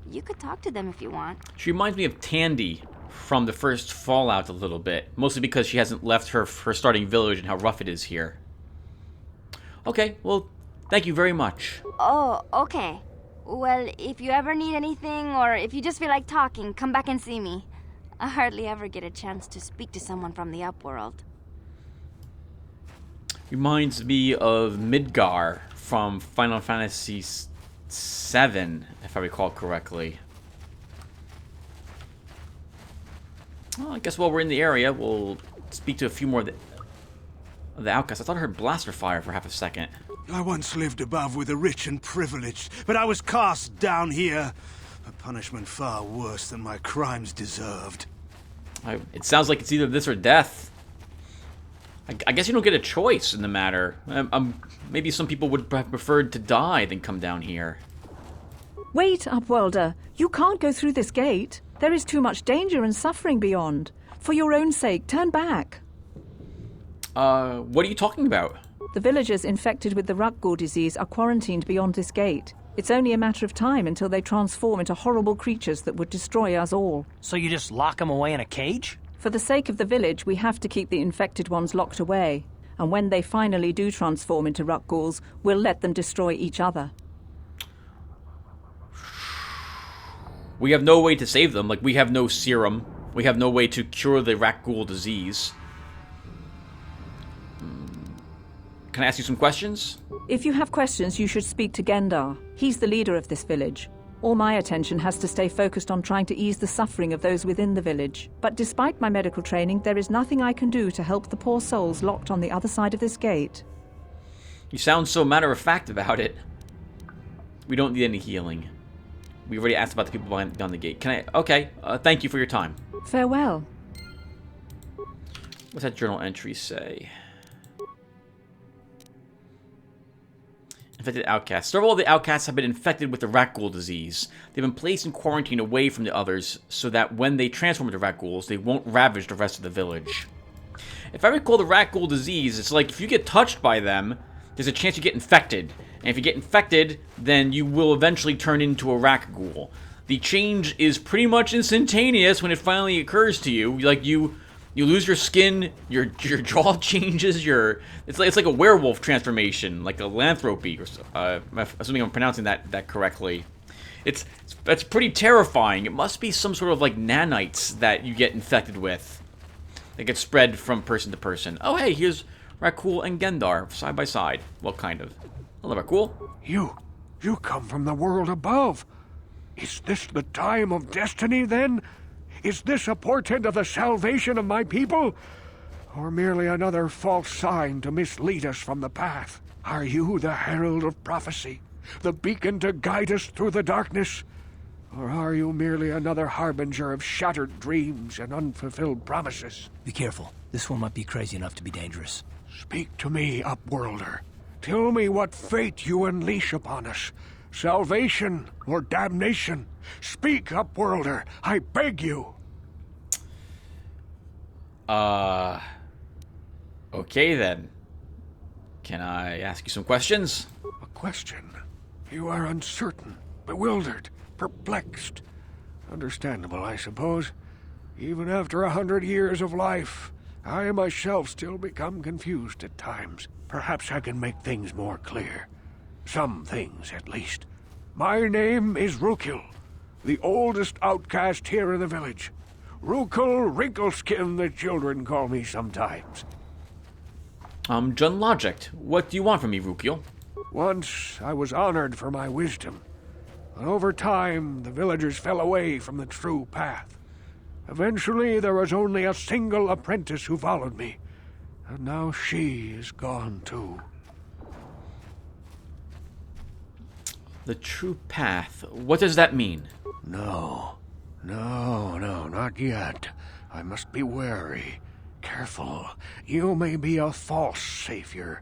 You could talk to them if you want. She reminds me of Tandy from the first Fallout a little bit, mostly because she hasn't left her starting village and how rough it is here. Okay, well, thank you very much. Oh, okay. Well, if you ever need anything, or if you just feel like talking, come back and see me. I hardly ever get a chance to speak to someone from the Upworld. Reminds me of Midgar from Final Fantasy 7, if I recall correctly. Well, I guess while we're in the area, we'll speak to a few more of the outcasts. I thought I heard blaster fire for half a second. I once lived above with the rich and privileged, but I was cast down here. A punishment far worse than my crimes deserved. It sounds like it's either this or death. I guess you don't get a choice in the matter. Maybe some people would have preferred to die than come down here. Wait, Upworlder. You can't go through this gate. There is too much danger and suffering beyond. For your own sake, turn back. What are you talking about? The villagers infected with the Rakghoul disease are quarantined beyond this gate. It's only a matter of time until they transform into horrible creatures that would destroy us all. So you just lock them away in a cage? For the sake of the village, we have to keep the infected ones locked away. And when they finally do transform into Rakghouls, we'll let them destroy each other. We have no way to save them. Like, we have no serum. We have no way to cure the Rakghoul disease. Can I ask you some questions? If you have questions, you should speak to Gendar. He's the leader of this village. All my attention has to stay focused on trying to ease the suffering of those within the village. But despite my medical training, there is nothing I can do to help the poor souls locked on the other side of this gate. You sound so matter-of-fact about it. We don't need any healing. We already asked about the people behind the gate. Can I... Okay. Thank you for your time. Farewell. What's that journal entry say? Infected outcasts. Several of the outcasts have been infected with the Rakghoul disease. They've been placed in quarantine away from the others so that when they transform into Rakghouls, they won't ravage the rest of the village. If I recall the Rakghoul disease, it's like if you get touched by them, there's a chance you get infected. And if you get infected, then you will eventually turn into a Rakghoul. The change is pretty much instantaneous when it finally occurs to you. Like, you lose your skin, your jaw changes, it's like a werewolf transformation, like a lycanthropy, or assuming I'm pronouncing that correctly. It's pretty terrifying. It must be some sort of like nanites that you get infected with. That get spread from person to person. Oh hey, here's Rakghoul and Gendar side by side. Well, kind of. Hello, Rakghoul. You come from the world above. Is this the time of destiny, then? Is this a portent of the salvation of my people? Or merely another false sign to mislead us from the path? Are you the herald of prophecy? The beacon to guide us through the darkness? Or are you merely another harbinger of shattered dreams and unfulfilled promises? Be careful. This one might be crazy enough to be dangerous. Speak to me, Upworlder. Tell me what fate you unleash upon us. Salvation or damnation? Speak, Upworlder. I beg you. Okay then. Can I ask you some questions? A question? You are uncertain, bewildered, perplexed. Understandable, I suppose. Even after 100 years of life, I myself still become confused at times. Perhaps I can make things more clear. Some things, at least. My name is Rukil, the oldest outcast here in the village. Rukil Wrinkleskin, the children call me sometimes. John Logic. What do you want from me, Rukil? Once I was honored for my wisdom, but over time the villagers fell away from the true path. Eventually there was only a single apprentice who followed me, and now she is gone too. The true path. What does that mean? No, not yet. I must be wary. Careful. You may be a false savior.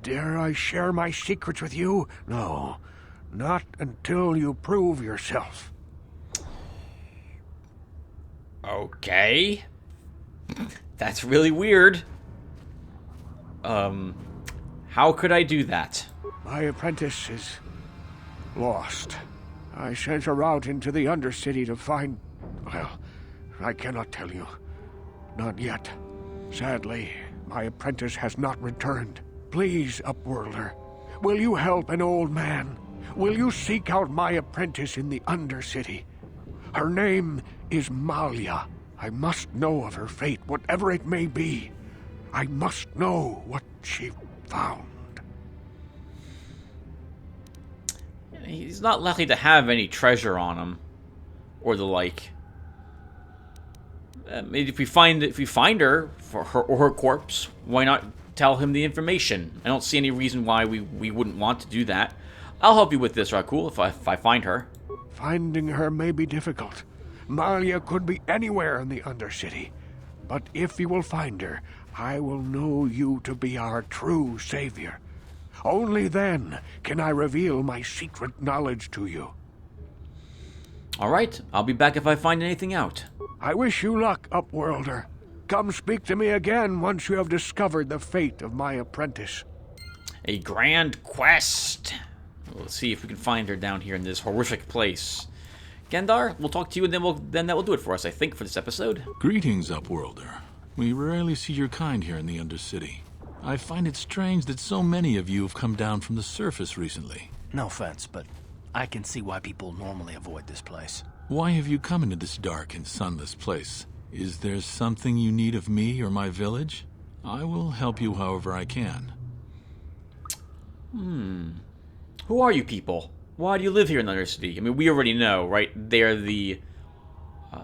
Dare I share my secrets with you? No, not until you prove yourself. Okay. That's really weird. How could I do that? My apprentice is lost. I sent her out into the Undercity to find... Well, I cannot tell you. Not yet. Sadly, my apprentice has not returned. Please, Upworlder, will you help an old man? Will you seek out my apprentice in the Undercity? Her name is Malia. I must know of her fate, whatever it may be. I must know what she found. He's not likely to have any treasure on him, or the like. Maybe if we find her or her corpse, why not tell him the information? I don't see any reason why we wouldn't want to do that. I'll help you with this, Rakul, if I find her. Finding her may be difficult. Malia could be anywhere in the Undercity. But if you will find her, I will know you to be our true savior. Only then can I reveal my secret knowledge to you. Alright, I'll be back if I find anything out. I wish you luck, Upworlder. Come speak to me again once you have discovered the fate of my apprentice. A grand quest. Let's see if we can find her down here in this horrific place. Gendar, we'll talk to you, and then that will do it for us, I think, for this episode. Greetings, Upworlder. We rarely see your kind here in the Undercity. I find it strange that so many of you have come down from the surface recently. No offense, but I can see why people normally avoid this place. Why have you come into this dark and sunless place? Is there something you need of me or my village? I will help you however I can. Who are you people? Why do you live here in the Undercity? I mean, we already know, right? They're the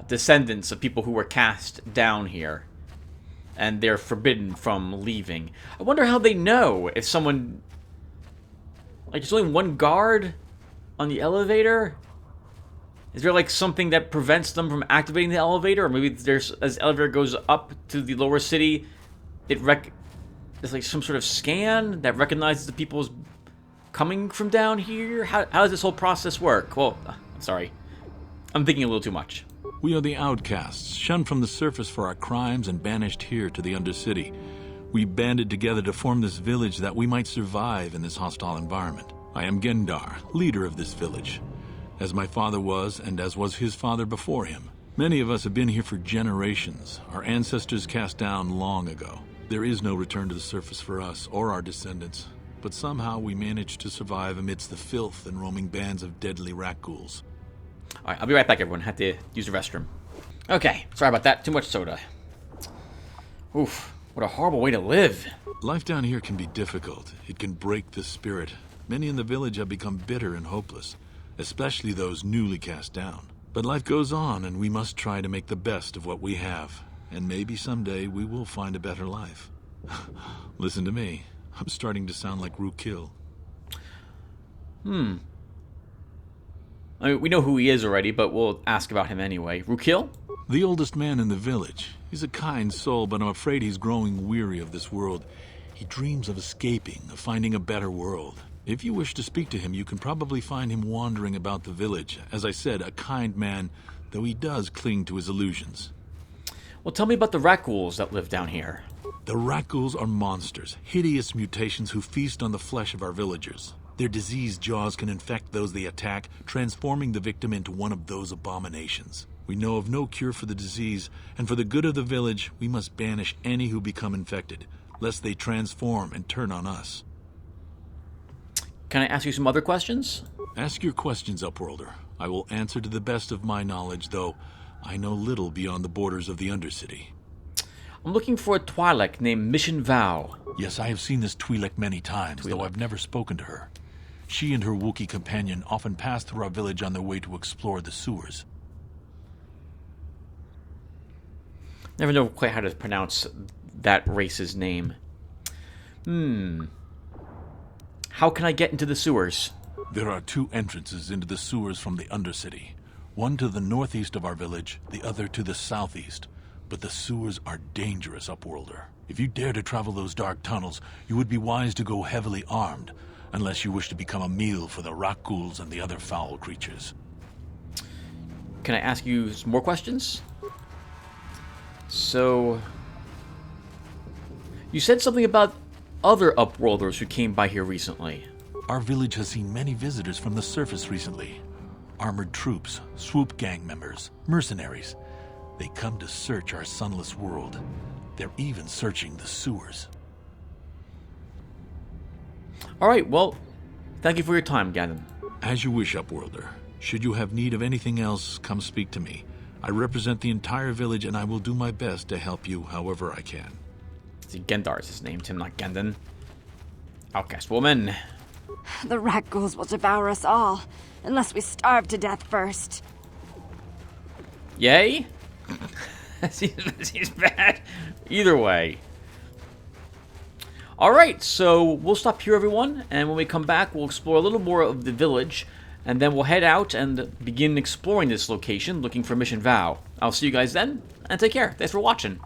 descendants of people who were cast down here. And they're forbidden from leaving. I wonder how they know if someone... Like, there's only one guard on the elevator? Is there, like, something that prevents them from activating the elevator? Or maybe there's, as the elevator goes up to the lower city, there's, like, some sort of scan that recognizes the people as coming from down here? How does this whole process work? Well, I'm sorry. I'm thinking a little too much. We are the outcasts, shunned from the surface for our crimes and banished here to the Undercity. We banded together to form this village that we might survive in this hostile environment. I am Gendar, leader of this village, as my father was and as was his father before him. Many of us have been here for generations, our ancestors cast down long ago. There is no return to the surface for us or our descendants, but somehow we managed to survive amidst the filth and roaming bands of deadly rat ghouls. Alright, I'll be right back, everyone. Had to use the restroom. Okay, sorry about that. Too much soda. Oof, what a horrible way to live. Life down here can be difficult. It can break the spirit. Many in the village have become bitter and hopeless, especially those newly cast down. But life goes on, and we must try to make the best of what we have. And maybe someday we will find a better life. Listen to me. I'm starting to sound like Rukil. I mean, we know who he is already, but we'll ask about him anyway. Rukil? The oldest man in the village. He's a kind soul, but I'm afraid he's growing weary of this world. He dreams of escaping, of finding a better world. If you wish to speak to him, you can probably find him wandering about the village. As I said, a kind man, though he does cling to his illusions. Well, tell me about the rat ghouls that live down here. The rat ghouls are monsters, hideous mutations who feast on the flesh of our villagers. Their diseased jaws can infect those they attack, transforming the victim into one of those abominations. We know of no cure for the disease, and for the good of the village, we must banish any who become infected, lest they transform and turn on us. Can I ask you some other questions? Ask your questions, Upworlder. I will answer to the best of my knowledge, though I know little beyond the borders of the Undercity. I'm looking for a Twi'lek named Mission Vow. Yes, I have seen this Twi'lek many times, though I've never spoken to her. She and her Wookiee companion often pass through our village on their way to explore the sewers. Never know quite how to pronounce that race's name. How can I get into the sewers? There are two entrances into the sewers from the Undercity. One to the northeast of our village, the other to the southeast. But the sewers are dangerous, Upworlder. If you dare to travel those dark tunnels, you would be wise to go heavily armed, unless you wish to become a meal for the rat ghouls and the other foul creatures. Can I ask you some more questions? So, you said something about other Upworlders who came by here recently. Our village has seen many visitors from the surface recently. Armored troops, swoop gang members, mercenaries. They come to search our sunless world. They're even searching the sewers. Alright, well, thank you for your time, Ganon. As you wish, Upworlder. Should you have need of anything else, come speak to me. I represent the entire village, and I will do my best to help you however I can. See, Gendar is his name, Tim, not Gendon. Outcast woman. The rat ghouls will devour us all, unless we starve to death first. Yay? That seems bad. Either way. Alright, so we'll stop here, everyone, and when we come back, we'll explore a little more of the village, and then we'll head out and begin exploring this location, looking for Mission Vow. I'll see you guys then, and take care. Thanks for watching.